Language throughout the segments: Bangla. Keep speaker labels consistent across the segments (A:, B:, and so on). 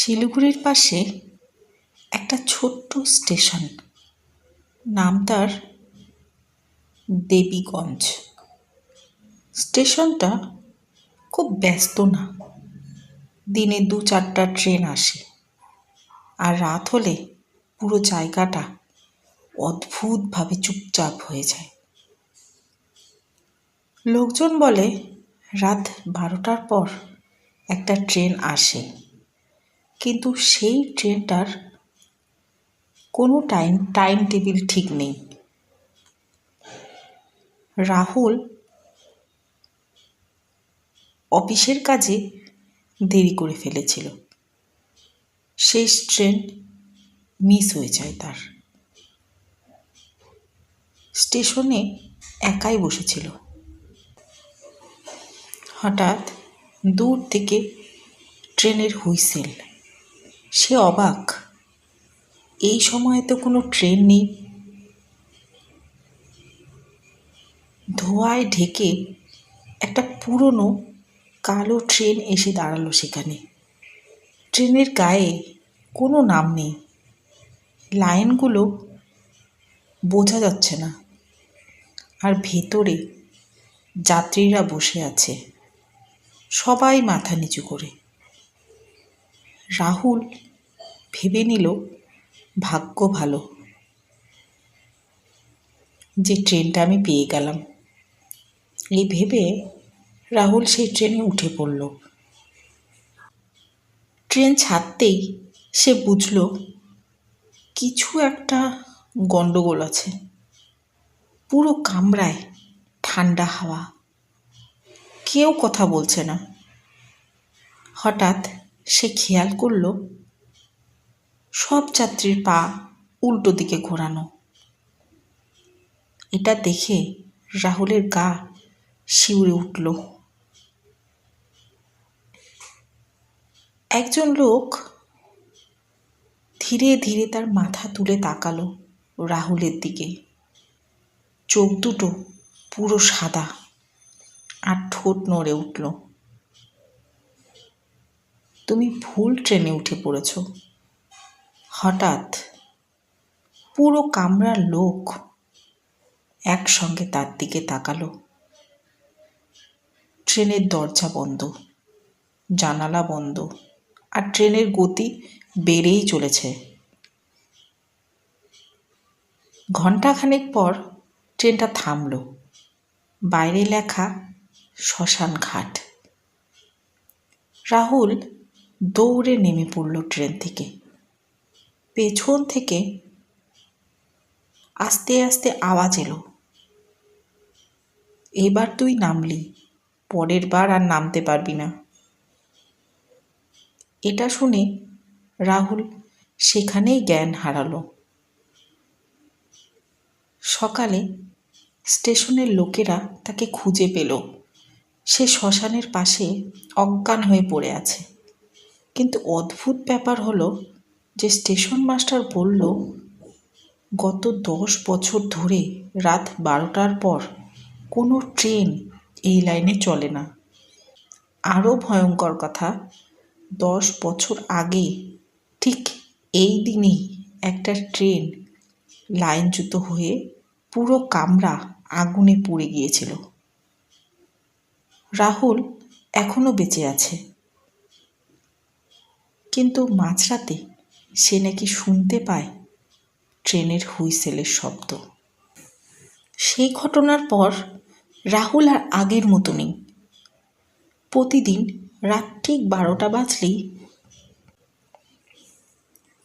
A: শিলিগুড়ির পাশে একটা ছোট্ট স্টেশন, নাম তার দেবীগঞ্জ। স্টেশনটা খুব ব্যস্ত না, দিনে 2-4টা ট্রেন আসে, আর রাত হলে পুরো জায়গাটা অদ্ভুতভাবে চুপচাপ হয়ে যায়। লোকজন বলে রাত 12টার পর একটা ট্রেন আসে, কিন্তু সেই ট্রেনটার কোনো টাইম টেবিল ঠিক নেই। রাহুল অফিসের কাজে দেরি করে ফেলেছিল, শেষ ট্রেন মিস হয়ে যায় তার। স্টেশনে একাই বসেছিল। হঠাৎ দূর থেকে ট্রেনের হুইসেল। সে অবাক, এই সময়ে তো কোনো ট্রেন নেই। ধোঁয়ায় ঢেকে একটা পুরনো কালো ট্রেন এসে দাঁড়ালো সেখানে। ট্রেনের গায়ে কোনো নাম নেই, লাইনগুলো বোঝা যাচ্ছে না, আর ভেতরে যাত্রীরা বসে আছে, সবাই মাথা নিচু করে। রাহুল ভেবে নিল ভাগ্য ভালো যে ট্রেনটা আমি পেয়ে গেলাম। এই ভেবে রাহুল সেই ট্রেনে উঠে পড়ল। ট্রেন ছাড়তেই সে বুঝল কিছু একটা গন্ডগোল আছে। পুরো কামরায় ঠান্ডা হাওয়া, কেউ কথা বলছে না। হঠাৎ সে খেয়াল করল সব যাত্রীর পা উল্টো দিকে ঘোরানো। এটা দেখে রাহুলের গা শিউরে উঠল। একজন লোক ধীরে ধীরে তার মাথা তুলে তাকালো রাহুলের দিকে। চোখ দুটো পুরো সাদা, আর ঠোঁট নড়ে উঠল। তুমি ভুল ট্রেনে উঠে পড়েছ। হঠাৎ পুরো কামরার লোক একসঙ্গে তার দিকে তাকালো। ট্রেনের দরজা বন্ধ, জানালা বন্ধ, আর ট্রেনের গতি বেড়েই চলেছে। ঘণ্টাখানেক পর ট্রেনটা থামল। বাইরে লেখা শ্মশান ঘাট। রাহুল দৌড়ে নেমে পড়ল ট্রেন থেকে। পেছন থেকে আস্তে আস্তে আওয়াজ এলো, এবার তুই নামলি, পরের বার আর নামতে পারবি না। এটা শুনে রাহুল সেখানেই জ্ঞান হারালো। সকালে স্টেশনের লোকেরা তাকে খুঁজে পেল। সে শ্মশানের পাশে অজ্ঞান হয়ে পড়ে আছে। কিন্তু অদ্ভুত ব্যাপার হলো যে স্টেশন মাস্টার বলল গত 10 বছর ধরে রাত 12টার পর কোনো ট্রেন এই লাইনে চলে না। আরও ভয়ঙ্কর কথা, 10 বছর আগে ঠিক এই দিনেই একটা ট্রেন লাইনচ্যুত হয়ে পুরো কামরা আগুনে পুড়ে গিয়েছিল। রাহুল এখনো বেঁচে আছে, কিন্তু মাঝরাতে সে নাকি শুনতে পায় ট্রেনের হুইসেলের শব্দ। সেই ঘটনার পর রাহুল আর আগের মতো নেই। প্রতিদিন রাত ঠিক 12টা বাজলেই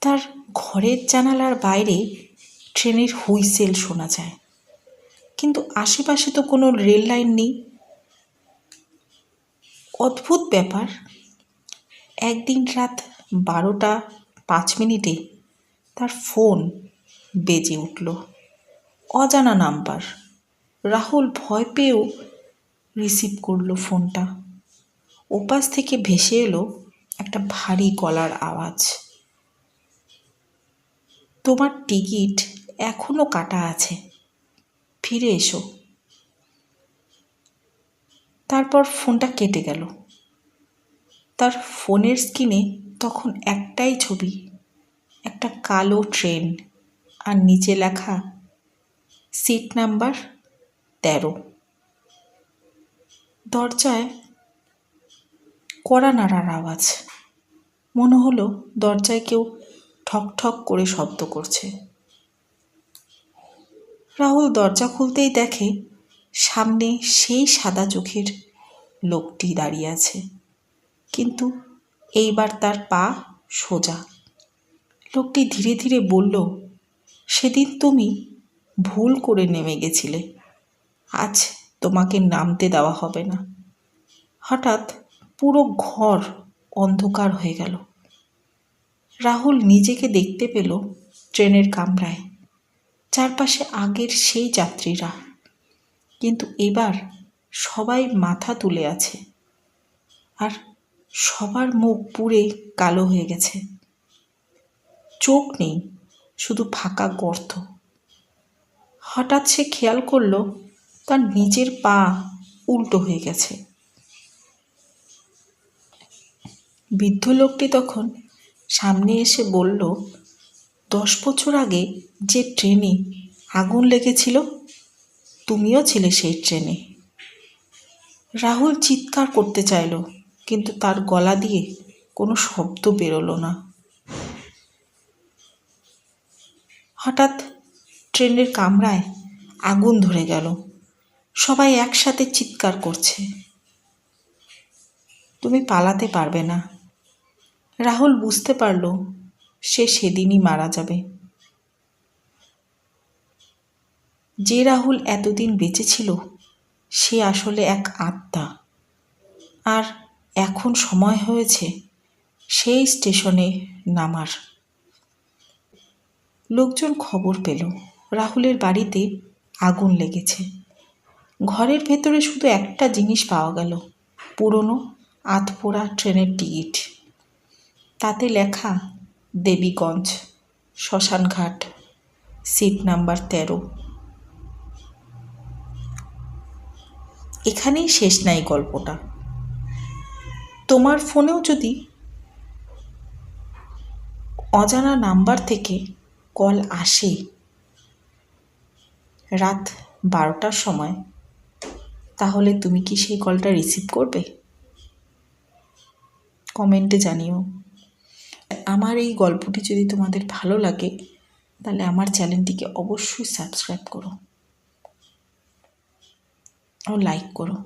A: তার ঘরের জানালার বাইরে ট্রেনের হুইসেল শোনা যায়, কিন্তু আশেপাশে তো কোনো রেল লাইন নেই। অদ্ভুত ব্যাপার, একদিন রাত 12টা 5 মিনিটে তার ফোন বেজে উঠল। অজানা নাম্বার। রাহুল ভয় পেয়েও রিসিভ করল ফোনটা। ওপাশ থেকে ভেসে এলো একটা ভারী গলার আওয়াজ, তোমার টিকিট এখনো কাটা আছে, ফিরে এসো। তারপর ফোনটা কেটে গেল। তার ফোনের স্ক্রিনে তখন একটাই ছবি, একটা কালো ট্রেন, আর নিচে লেখা সিট নাম্বার 13। দরজায় কড়া নাড়ার আওয়াজ। মনে হলো দরজায় কেউ ঠক ঠক করে শব্দ করছে। রাহুল দরজা খুলতেই দেখে সামনে সেই সাদা চোখের লোকটি দাঁড়িয়ে আছে, কিন্তু এইবার তার পা সোজা। লোকটি ধীরে ধীরে বলল, সেদিন তুমি ভুল করে নেমে গেছিলে, আজ তোমাকে নামতে দেওয়া হবে না। হঠাৎ পুরো ঘর অন্ধকার হয়ে গেল। রাহুল নিজেকে দেখতে পেল ট্রেনের কামরায়, চারপাশে আগের সেই যাত্রীরা, কিন্তু এবার সবাই মাথা তুলে আছে, আর সবার মুখ পুড়ে কালো হয়ে গেছে। চোখ নেই, শুধু ফাঁকা গর্ত। হঠাৎ সে খেয়াল করলো তার নিজের পা উল্টো হয়ে গেছে। বৃদ্ধ লোকটি তখন সামনে এসে বলল, 10 বছর আগে যে ট্রেনে আগুন লেগেছিল, তুমিও ছিলে সেই ট্রেনে। রাহুল চিৎকার করতে চাইল, কিন্তু তার গলা দিয়ে কোনো শব্দ বেরোলো না। হঠাৎ ট্রেনের কামরায় আগুন ধরে গেল। সবাই একসাথে চিৎকার করছে, তুমি পালাতে পারবে না। রাহুল বুঝতে পারল সে সেদিনই মারা যাবে। যে রাহুল এতদিন বেঁচে ছিল সে আসলে এক আত্মা, আর এখন সময় হয়েছে সেই স্টেশনে নামার। লোকজন খবর পেল রাহুলের বাড়িতে আগুন লেগেছে। ঘরের ভেতরে শুধু একটা জিনিস পাওয়া গেল, পুরনো আধপোড়া ট্রেনের টিকিট। তাতে লেখা দেবীগঞ্জ, শ্মশানঘাট, সিট নাম্বার 13। এখানেই শেষ নাই গল্পটা। তোমার ফোনেও যদি অজানা নাম্বার থেকে কল আসে রাত 12টার সময়, তাহলে তুমি কি সেই কলটা রিসিভ করবে? কমেন্টে জানিও। আমার এই গল্পটি যদি তোমাদের ভালো লাগে তাহলে আমার চ্যানেলটিকে অবশ্যই সাবস্ক্রাইব করো ও লাইক করো।